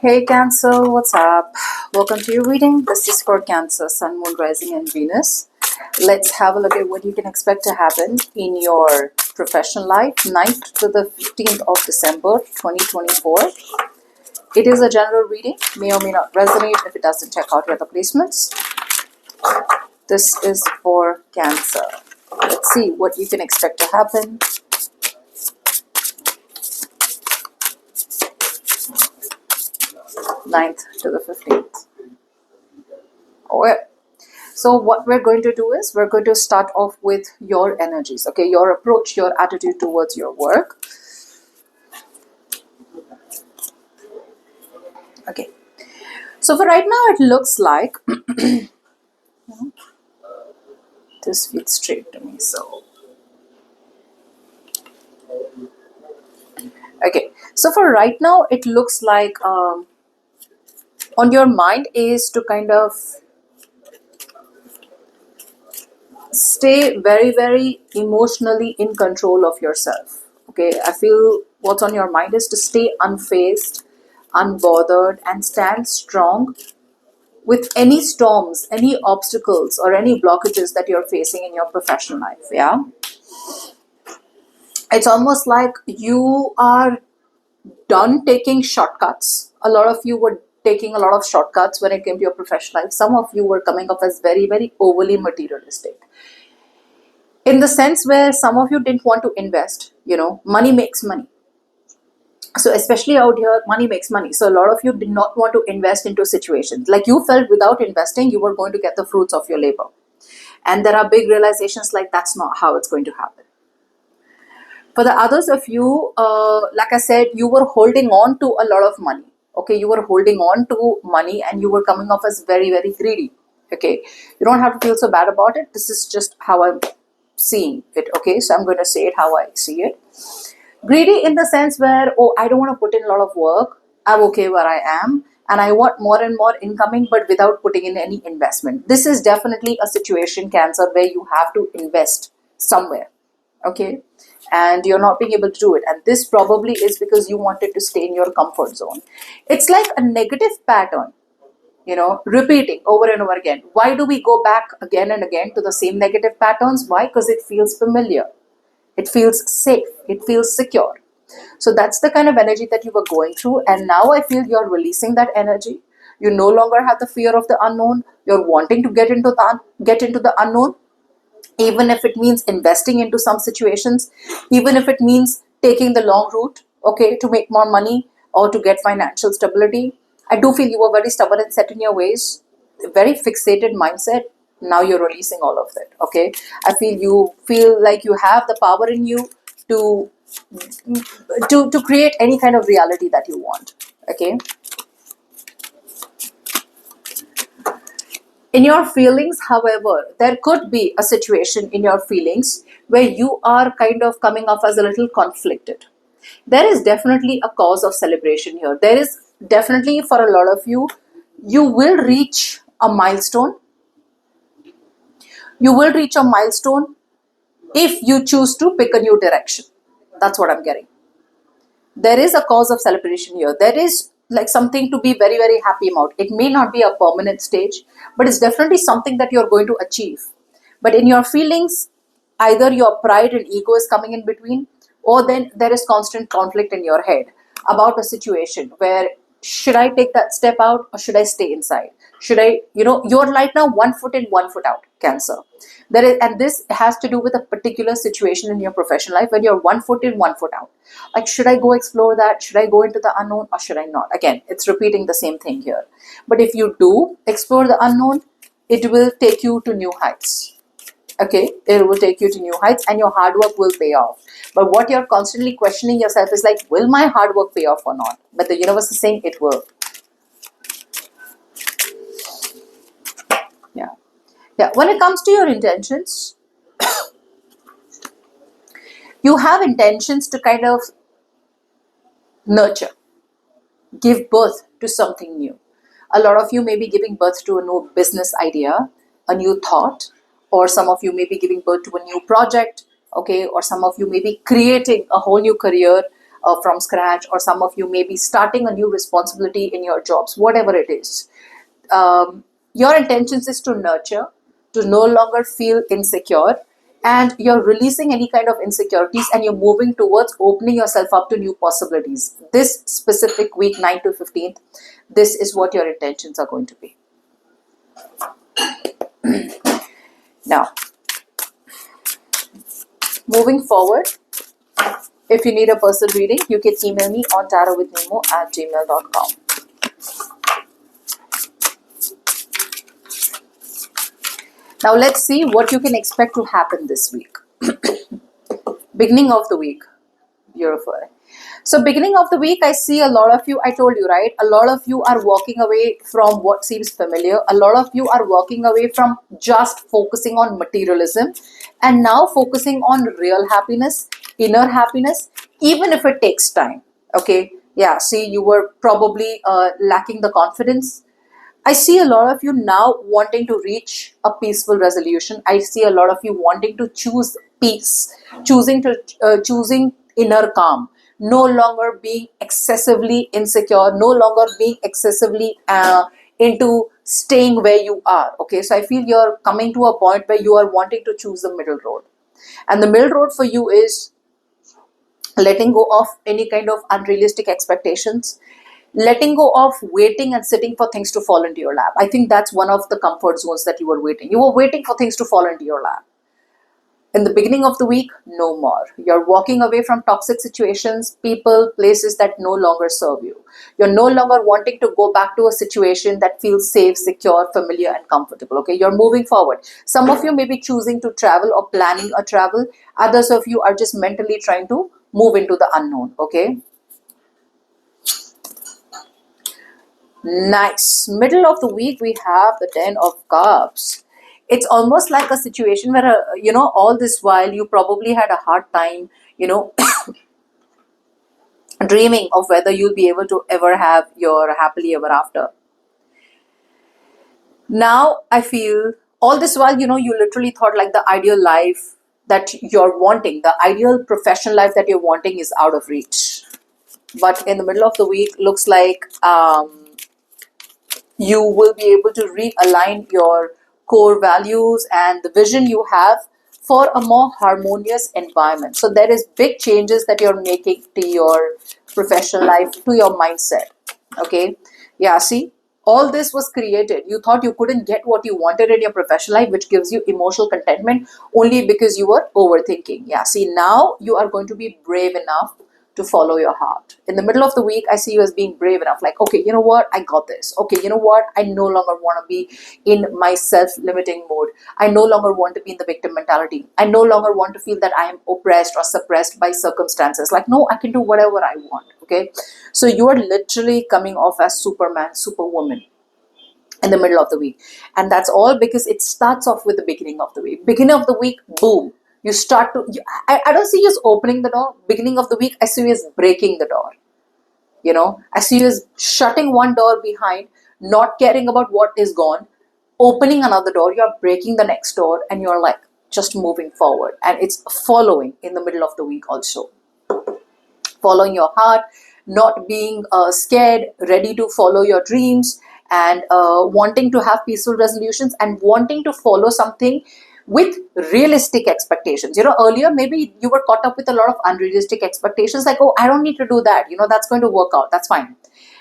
Hey Cancer, what's up? Welcome to your reading. This is for Cancer, Sun, Moon, Rising, and Venus. Let's have a look at what you can expect to happen in your professional life, 9th to the 15th of December 2024. It is a general reading, may or may not resonate. If it doesn't, check out your other placements. This is for Cancer. Let's see what you can expect to happen. 9th to the 15th. Okay. So what we're going to do is we're going to start off with your energies, okay? Your approach, your attitude towards your work. Okay. So for right now, it looks like this feels straight to me. So, okay. So for right now, it looks like on your mind is to kind of stay very, very emotionally in control of yourself. Okay, I feel what's on your mind is to stay unfazed, unbothered, and stand strong with any storms, any obstacles, or any blockages that you're facing in your professional life. Yeah, it's almost like you are done taking shortcuts. A lot of you were taking a lot of shortcuts when it came to your professional life. Some of you were coming off as very, very overly materialistic in the sense where some of you didn't want to invest. Money makes money. So especially out here, money makes money. So a lot of you did not want to invest into situations like you felt without investing you were going to get the fruits of your labor. And there are big realizations like that's not how it's going to happen. For the others of you, like I said, you were holding on to a lot of money. Okay, you were holding on to money and you were coming off as very, very greedy. Okay, you don't have to feel so bad about it. This is just how I'm seeing it. Okay, so I'm going to say it how I see it. Greedy in the sense where, oh, I don't want to put in a lot of work. I'm okay where I am. And I want more and more incoming, but without putting in any investment. This is definitely a situation, Cancer, where you have to invest somewhere. Okay. And you're not being able to do it. And this probably is because you wanted to stay in your comfort zone. It's like a negative pattern, repeating over and over again. Why do we go back again and again to the same negative patterns? Why? Because it feels familiar. It feels safe. It feels secure. So that's the kind of energy that you were going through. And now I feel you're releasing that energy. You no longer have the fear of the unknown. You're wanting to get into the unknown, even if it means investing into some situations, even if it means taking the long route, okay, to make more money or to get financial stability. I do feel you were very stubborn and set in your ways, very fixated mindset. Now you're releasing all of that. Okay, I feel you feel like you have the power in you to to create any kind of reality that you want. Okay, in your feelings, however, there could be a situation in your feelings where you are kind of coming off as a little conflicted. There is definitely a cause of celebration here. There is definitely, for a lot of you, you will reach a milestone. You will reach a milestone if you choose to pick a new direction. That's what I'm getting. There is a cause of celebration here. There is like something to be very, very happy about. It may not be a permanent stage, but it's definitely something that you're going to achieve. But in your feelings, either your pride and ego is coming in between, or then there is constant conflict in your head about a situation where should I take that step out or should I stay inside? Should I, you're right now 1 foot in, 1 foot out, Cancer. There is, and this has to do with a particular situation in your professional life when you're 1 foot in, 1 foot out. Like, should I go explore that? Should I go into the unknown or should I not? Again, it's repeating the same thing here. But if you do explore the unknown, it will take you to new heights. Okay, it will take you to new heights and your hard work will pay off. But what you're constantly questioning yourself is like, will my hard work pay off or not? But the universe is saying it will. Yeah, when it comes to your intentions, you have intentions to kind of nurture, give birth to something new. A lot of you may be giving birth to a new business idea, a new thought, or some of you may be giving birth to a new project, okay, or some of you may be creating a whole new career, from scratch, or some of you may be starting a new responsibility in your jobs, whatever it is. Your intentions is to nurture, to no longer feel insecure, and you're releasing any kind of insecurities, and you're moving towards opening yourself up to new possibilities. This specific week, 9 to 15th, this is what your intentions are going to be. Now, moving forward, if you need a personal reading, you can email me on tarotwithnemo@gmail.com. Now let's see what you can expect to happen this week. Beginning of the week. Beautiful. So beginning of the week, I see a lot of you, I told you, right? A lot of you are walking away from what seems familiar. A lot of you are walking away from just focusing on materialism and now focusing on real happiness, inner happiness, even if it takes time. Okay. Yeah. See, you were probably lacking the confidence. I see a lot of you now wanting to reach a peaceful resolution. I see a lot of you wanting to choose peace, choosing inner calm, no longer being excessively insecure, no longer being excessively into staying where you are. Okay, so I feel you're coming to a point where you are wanting to choose the middle road, and the middle road for you is letting go of any kind of unrealistic expectations, letting go of waiting and sitting for things to fall into your lap. I think that's one of the comfort zones that you were waiting. You were waiting for things to fall into your lap. In the beginning of the week, no more. You're walking away from toxic situations, people, places that no longer serve you. You're no longer wanting to go back to a situation that feels safe, secure, familiar, and comfortable. Okay, you're moving forward. Some of you may be choosing to travel or planning a travel. Others of you are just mentally trying to move into the unknown. Okay. Nice. Middle of the week, we have the 10 of Cups. It's almost like a situation where, all this while you probably had a hard time, dreaming of whether you'll be able to ever have your happily ever after. Now, I feel all this while, you literally thought like the ideal life that you're wanting, the ideal professional life that you're wanting is out of reach. But in the middle of the week, looks like, you will be able to realign your core values and the vision you have for a more harmonious environment. So there is big changes that you're making to your professional life, to your mindset. Okay. Yeah. See, all this was created. You thought you couldn't get what you wanted in your professional life, which gives you emotional contentment only because you were overthinking. Yeah. See, now you are going to be brave enough to follow your heart. In the middle of the week, I see you as being brave enough. Like, okay, you know what? I got this. Okay, you know what? I no longer want to be in my self-limiting mode. I no longer want to be in the victim mentality. I no longer want to feel that I am oppressed or suppressed by circumstances. Like, no, I can do whatever I want. Okay. So you are literally coming off as Superman, Superwoman in the middle of the week. And that's all because it starts off with the beginning of the week. Beginning of the week, boom. You start to, I don't see you as opening the door. Beginning of the week, I see you as breaking the door. I see you as shutting one door behind, not caring about what is gone, opening another door. You're breaking the next door and you're like just moving forward. And it's following in the middle of the week also. Following your heart, not being scared, ready to follow your dreams, and wanting to have peaceful resolutions and wanting to follow something with realistic expectations. Earlier maybe you were caught up with a lot of unrealistic expectations, like, oh, I don't need to do that, that's going to work out, that's fine.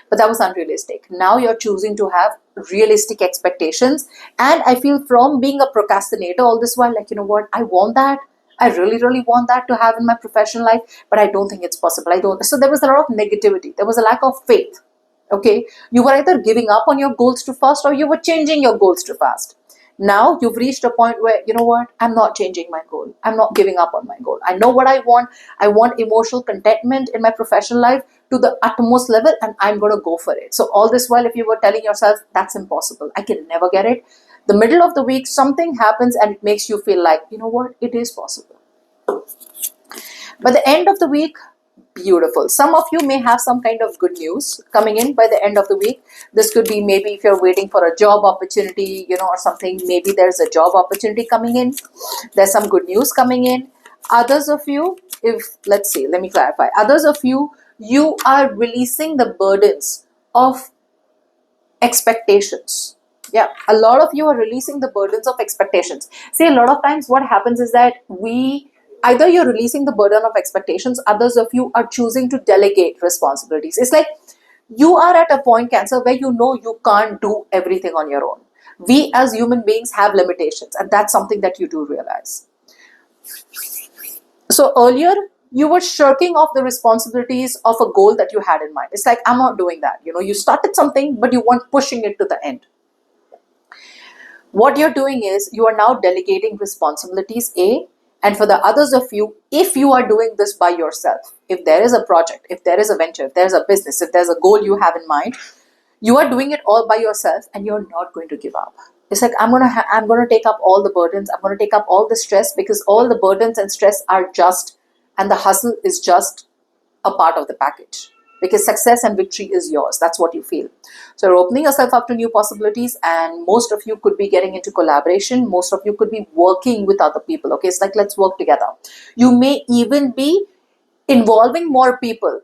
But that was unrealistic. Now you're choosing to have realistic expectations. And I feel from being a procrastinator all this while, like, you know what, I want that. I really, really want that to have in my professional life, but I don't think it's possible. So there was a lot of negativity. There was a lack of faith. Okay. You were either giving up on your goals too fast or you were changing your goals too fast. Now you've reached a point where, you know what, I'm not changing my goal. I'm not giving up on my goal. I know what I want. I want emotional contentment in my professional life to the utmost level, and I'm going to go for it. So all this while, if you were telling yourself, that's impossible, I can never get it, the middle of the week, something happens and it makes you feel like, you know what, it is possible. By the end of the week, beautiful. Some of you may have some kind of good news coming in by the end of the week. This could be maybe if you're waiting for a job opportunity, or something, maybe there's a job opportunity coming in. There's some good news coming in. Others of you, if let's see, let me clarify. Others of you, you are releasing the burdens of expectations. Yeah, a lot of you are releasing the burdens of expectations. See, a lot of times what happens is that either you're releasing the burden of expectations, others of you are choosing to delegate responsibilities. It's like you are at a point, Cancer, where you know you can't do everything on your own. We as human beings have limitations, and that's something that you do realize. So earlier, you were shirking off the responsibilities of a goal that you had in mind. It's like, I'm not doing that. You started something, but you weren't pushing it to the end. What you're doing is you are now delegating responsibilities, A, and for the others of you, if you are doing this by yourself, if there is a project, if there is a venture, if there's a business, if there's a goal you have in mind, you are doing it all by yourself and you're not going to give up. It's like, I'm gonna take up all the burdens, I'm gonna take up all the stress, because all the burdens and stress are just, and the hustle is just a part of the package, because success and victory is yours. That's what you feel. So you're opening yourself up to new possibilities, and most of you could be getting into collaboration. Most of you could be working with other people. Okay, it's like, let's work together. You may even be involving more people,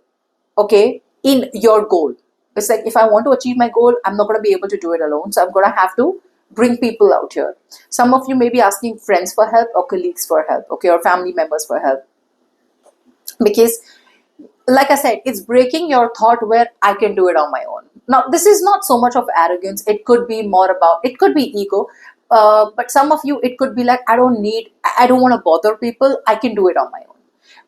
okay, in your goal. It's like, if I want to achieve my goal, I'm not going to be able to do it alone. So I'm going to have to bring people out here. Some of you may be asking friends for help, or colleagues for help, okay, or family members for help. Because, like I said, it's breaking your thought where I can do it on my own. Now, this is not so much of arrogance. It could be more about, it could be ego. But some of you, it could be like, I don't want to bother people. I can do it on my own.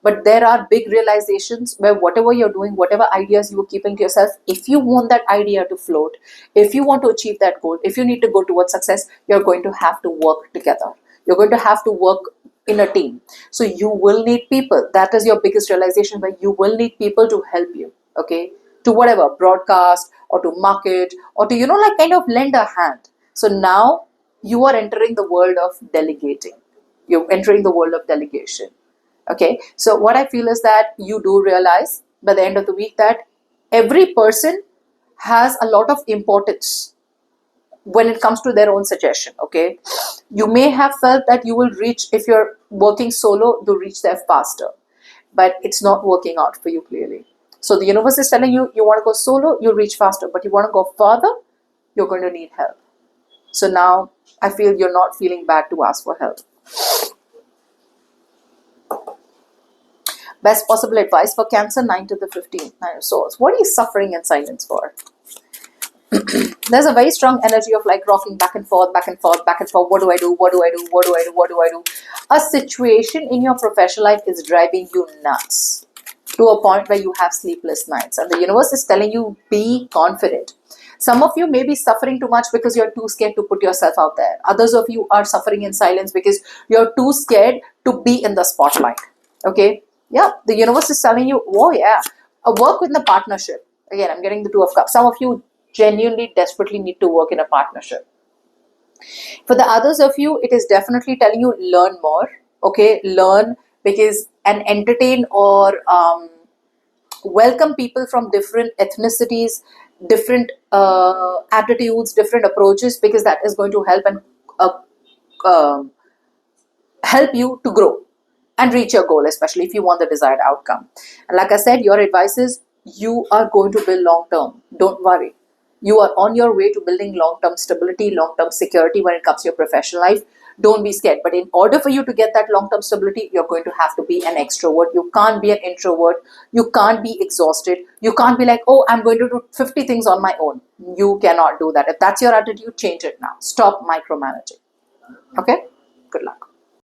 But there are big realizations where whatever you're doing, whatever ideas you are keeping to yourself, if you want that idea to float, if you want to achieve that goal, if you need to go towards success, you're going to have to work together. You're going to have to work in a team. So you will need people. That is your biggest realization, where you will need people to help you, okay, to whatever, broadcast or to market or to, like kind of lend a hand. So now you are entering the world of delegating. You're entering the world of delegation. Okay, so what I feel is that you do realize by the end of the week that every person has a lot of importance when it comes to their own suggestion. Okay, you may have felt that you will reach, if you're working solo, you'll reach there faster, but it's not working out for you clearly. So the universe is telling you, you want to go solo, you'll reach faster, but you want to go further, you're going to need help. So now I feel you're not feeling bad to ask for help. Best possible advice for Cancer, 9 to the 15th, 9 of Swords. What are you suffering in silence for? There's a very strong energy of like rocking back and forth, back and forth, back and forth. What do I do? What do I do? What do I do? What do I do? A situation in your professional life is driving you nuts to a point where you have sleepless nights. And the universe is telling you, be confident. Some of you may be suffering too much because you're too scared to put yourself out there. Others of you are suffering in silence because you're too scared to be in the spotlight. Okay? Yeah, the universe is telling you, oh yeah, work with the partnership. Again, I'm getting the Two of Cups. Some of you genuinely, desperately need to work in a partnership. For the others of you, it is definitely telling you, learn more. Okay, learn, and entertain or welcome people from different ethnicities, different attitudes, different approaches, because that is going to help and help you to grow and reach your goal, especially if you want the desired outcome. And like I said, your advice is, you are going to build long term. Don't worry. You are on your way to building long-term stability, long-term security when it comes to your professional life. Don't be scared. But in order for you to get that long-term stability, you're going to have to be an extrovert. You can't be an introvert. You can't be exhausted. You can't be like, oh, I'm going to do 50 things on my own. You cannot do that. If that's your attitude, change it now. Stop micromanaging. Okay? Good luck.